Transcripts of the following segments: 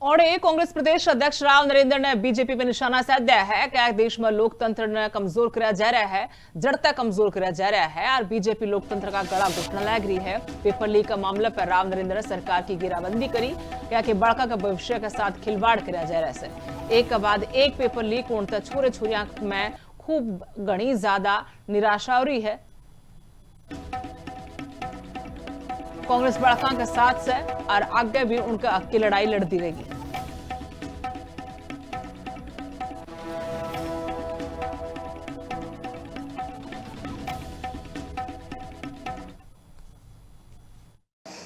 और एक कांग्रेस प्रदेश अध्यक्ष राव नरेंद्र ने बीजेपी पे निशाना साधा है कि देश में लोकतंत्र ने कमजोर किया जा रहा है, जड़ता कमजोर किया जा रहा है और बीजेपी लोकतंत्र का गला घुटने लग रही है। पेपर लीक का मामला पर राव नरेंद्र ने सरकार की घेराबंदी करी कि बड़का का भविष्य के साथ खिलवाड़ किया जा रहा है। एक के बाद एक पेपर लीक होने छोरे छोरिया में खूब घनी ज्यादा निराशा हो रही है। कांग्रेस बड़का के साथ से और आगे भी उनका हक की लड़ाई लड़ती रहेगी।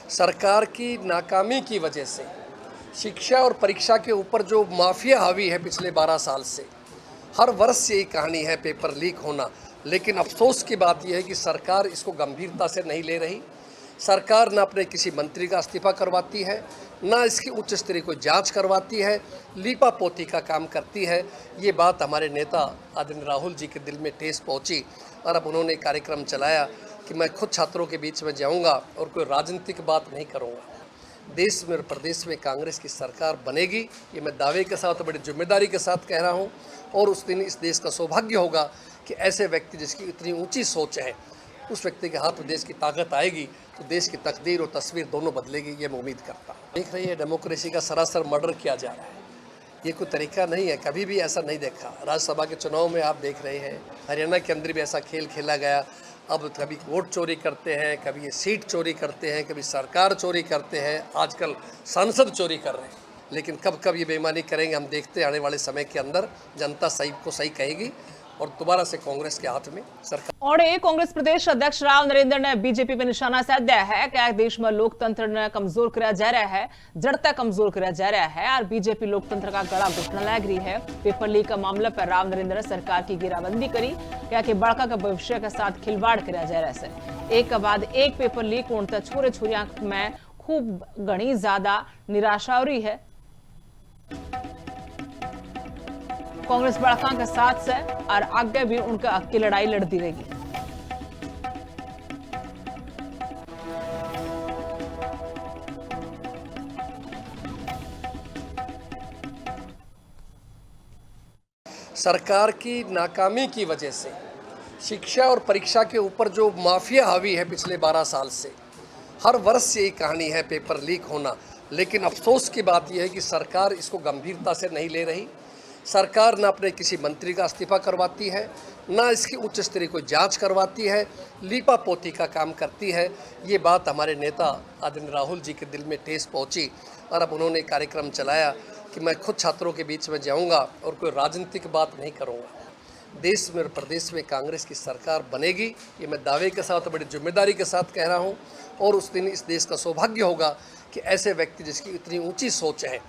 सरकार की नाकामी की वजह से शिक्षा और परीक्षा के ऊपर जो माफिया हावी है पिछले 12 साल से, हर वर्ष यही कहानी है, पेपर लीक होना। लेकिन अफसोस की बात यह है कि सरकार इसको गंभीरता से नहीं ले रही। सरकार न अपने किसी मंत्री का इस्तीफा करवाती है, ना इसकी उच्च स्तरीय कोई जांच करवाती है, लीपापोती का काम करती है। ये बात हमारे नेता आदरणीय राहुल जी के दिल में ठेस पहुंची और अब उन्होंने कार्यक्रम चलाया कि मैं खुद छात्रों के बीच में जाऊंगा और कोई राजनीतिक बात नहीं करूंगा। देश में और प्रदेश में कांग्रेस की सरकार बनेगी, ये मैं दावे के साथ, बड़ी जिम्मेदारी के साथ कह रहा हूँ। और उस दिन इस देश का सौभाग्य होगा कि ऐसे व्यक्ति जिसकी इतनी ऊँची सोच है, उस व्यक्ति के हाथ में देश की ताकत आएगी तो देश की तकदीर और तस्वीर दोनों बदलेगी, ये मैं उम्मीद करता हूँ। देख रही है, डेमोक्रेसी का सरासर मर्डर किया जा रहा है। ये कोई तरीका नहीं है, कभी भी ऐसा नहीं देखा। राज्यसभा के चुनाव में आप देख रहे हैं, हरियाणा के अंदर भी ऐसा खेल खेला गया। अब कभी वोट चोरी करते हैं, कभी ये सीट चोरी करते हैं, कभी सरकार चोरी करते हैं, आजकल सांसद चोरी कर रहे हैं। लेकिन कब कब ये बेईमानी करेंगे, हम देखते हैं। आने वाले समय के अंदर जनता सही को सही कहेगी और दोबारा से कांग्रेस के हाथ में सरकार। और एक कांग्रेस प्रदेश अध्यक्ष राव नरेंद्र ने बीजेपी पे निशाना साधा है कि देश में लोकतंत्र ने कमजोर किया जा रहा है, जड़ता कमजोर किया जा रहा है और बीजेपी लोकतंत्र का गला घुटने लग रही है। पेपर लीक का मामला पर राव नरेंद्र ने सरकार की घेराबंदी करी कि बड़का का भविष्य के साथ खिलवाड़ किया जा रहा है। एक के बाद एक पेपर लीक होने छोरे छोरिया में खूब घनी ज्यादा निराशा हो रही है। कांग्रेस बड़का के साथ से और आगे भी उनका हक की लड़ाई लड़ती रहेगी। सरकार की नाकामी की वजह से शिक्षा और परीक्षा के ऊपर जो माफिया हावी है पिछले 12 साल से, हर वर्ष यही कहानी है, पेपर लीक होना। लेकिन अफसोस की बात यह है कि सरकार इसको गंभीरता से नहीं ले रही। सरकार न अपने किसी मंत्री का इस्तीफा करवाती है, ना इसकी उच्च स्तरीय कोई जांच करवाती है, लीपापोती का काम करती है। ये बात हमारे नेता आदरणीय राहुल जी के दिल में ठेस पहुंची और अब उन्होंने कार्यक्रम चलाया कि मैं खुद छात्रों के बीच में जाऊंगा और कोई राजनीतिक बात नहीं करूंगा। देश में और प्रदेश में कांग्रेस की सरकार बनेगी, ये मैं दावे के साथ, बड़ी जिम्मेदारी के साथ कह रहा हूँ। और उस दिन इस देश का सौभाग्य होगा कि ऐसे व्यक्ति जिसकी इतनी ऊँची सोच है,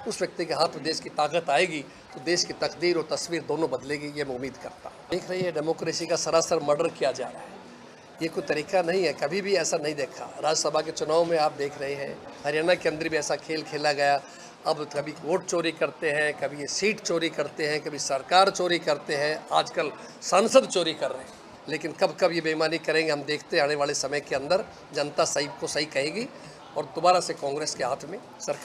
उस व्यक्ति के हाथ में देश की ताकत आएगी तो देश की तकदीर और तस्वीर दोनों बदलेगी, ये मैं उम्मीद करता हूँ। देख रही है, डेमोक्रेसी का सरासर मर्डर किया जा रहा है। ये कोई तरीका नहीं है, कभी भी ऐसा नहीं देखा। राज्यसभा के चुनाव में आप देख रहे हैं, हरियाणा के अंदर भी ऐसा खेल खेला गया। अब कभी वोट चोरी करते हैं, कभी ये सीट चोरी करते हैं, कभी सरकार चोरी करते हैं, आजकल सांसद चोरी कर रहे हैं। लेकिन कब कब ये बेईमानी करेंगे, हम देखते हैं। आने वाले समय के अंदर जनता सही को सही कहेगी और दोबारा से कांग्रेस के हाथ में सरकार।